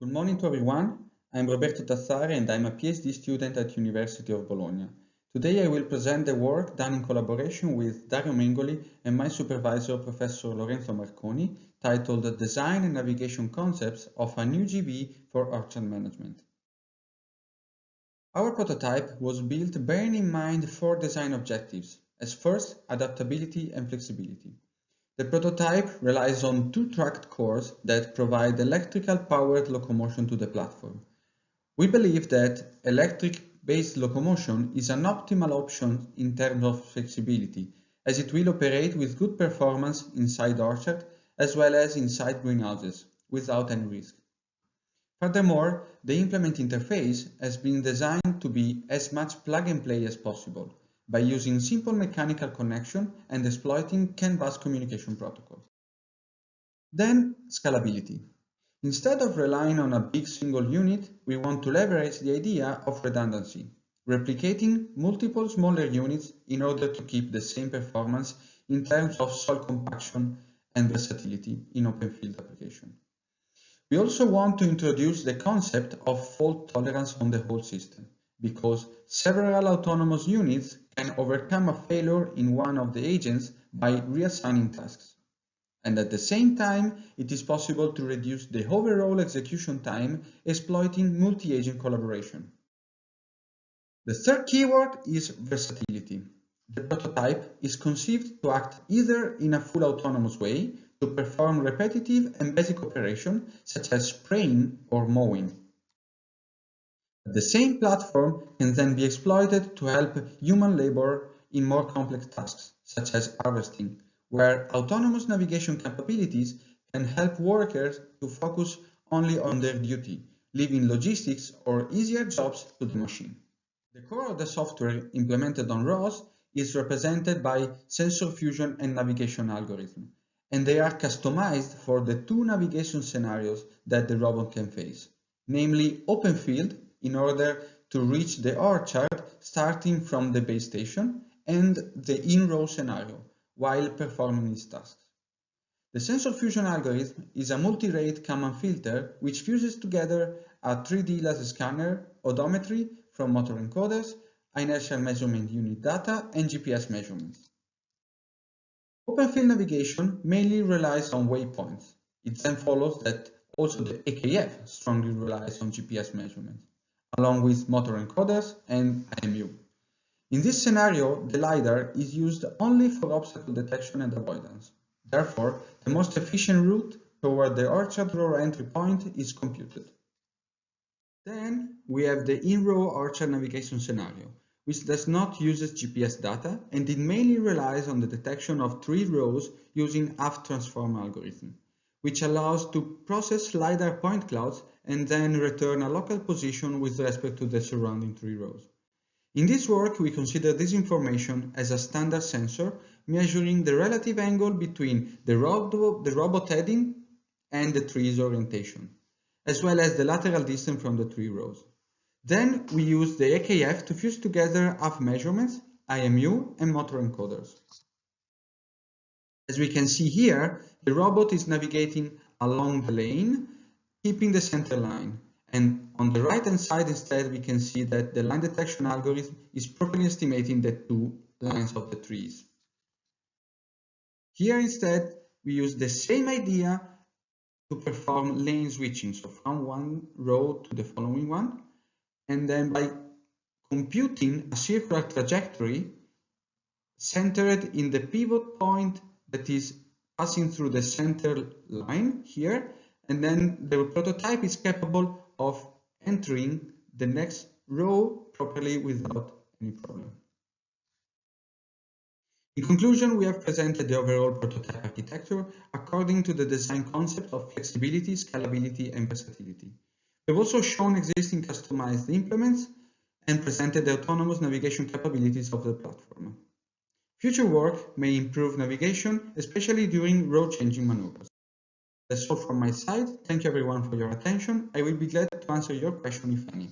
Good morning to everyone. I'm Roberto Tassari and I'm a PhD student at University of Bologna. Today I will present the work done in collaboration with Dario Mengoli and my supervisor Professor Lorenzo Marconi titled Design and Navigation Concepts of an UGV for Orchard Management. Our prototype was built bearing in mind four design objectives, as first, adaptability and flexibility. The prototype relies on two tracked cores that provide electrical-powered locomotion to the platform. We believe that electric-based locomotion is an optimal option in terms of flexibility, as it will operate with good performance inside orchard as well as inside greenhouses, without any risk. Furthermore, the implement interface has been designed to be as much plug-and-play as possible, by using simple mechanical connection and exploiting CAN bus communication protocol. Then, scalability. Instead of relying on a big single unit, we want to leverage the idea of redundancy, replicating multiple smaller units in order to keep the same performance in terms of soil compaction and versatility in open field application. We also want to introduce the concept of fault tolerance on the whole system, because several autonomous units can overcome a failure in one of the agents by reassigning tasks. And at the same time, it is possible to reduce the overall execution time exploiting multi-agent collaboration. The third keyword is versatility. The prototype is conceived to act either in a full autonomous way to perform repetitive and basic operations such as spraying or mowing. The same platform can then be exploited to help human labor in more complex tasks, such as harvesting, where autonomous navigation capabilities can help workers to focus only on their duty, leaving logistics or easier jobs to the machine. The core of the software implemented on ROS is represented by sensor fusion and navigation algorithm, and they are customized for the two navigation scenarios that the robot can face, namely open field in order to reach the orchard starting from the base station and the in-row scenario while performing its tasks. The sensor fusion algorithm is a multi-rate Kalman filter which fuses together a 3D laser scanner, odometry from motor encoders, inertial measurement unit data, and GPS measurements. Open field navigation mainly relies on waypoints. It then follows that also the AKF strongly relies on GPS measurements, along with motor encoders and IMU. In this scenario, the LiDAR is used only for obstacle detection and avoidance. Therefore, the most efficient route toward the orchard row entry point is computed. Then we have the in-row orchard navigation scenario, which does not use GPS data, and it mainly relies on the detection of 3 rows using half transform algorithm, which allows to process LiDAR point clouds and then return a local position with respect to the surrounding 3 rows. In this work, we consider this information as a standard sensor measuring the relative angle between the robot heading and the tree's orientation, as well as the lateral distance from the 3 rows. Then we use the AKF to fuse together half measurements, IMU, and motor encoders. As we can see here, the robot is navigating along the lane, keeping the center line. And on the right-hand side, instead, we can see that the line detection algorithm is properly estimating the 2 lines of the trees. Here, instead, we use the same idea to perform lane switching, so from one row to the following one. And then by computing a circular trajectory centered in the pivot point that is passing through the center line here, and then the prototype is capable of entering the next row properly without any problem. In conclusion, we have presented the overall prototype architecture according to the design concept of flexibility, scalability, and versatility. We've also shown existing customized implements and presented the autonomous navigation capabilities of the platform. Future work may improve navigation, especially during road changing maneuvers. That's all from my side. Thank you everyone for your attention. I will be glad to answer your question if any.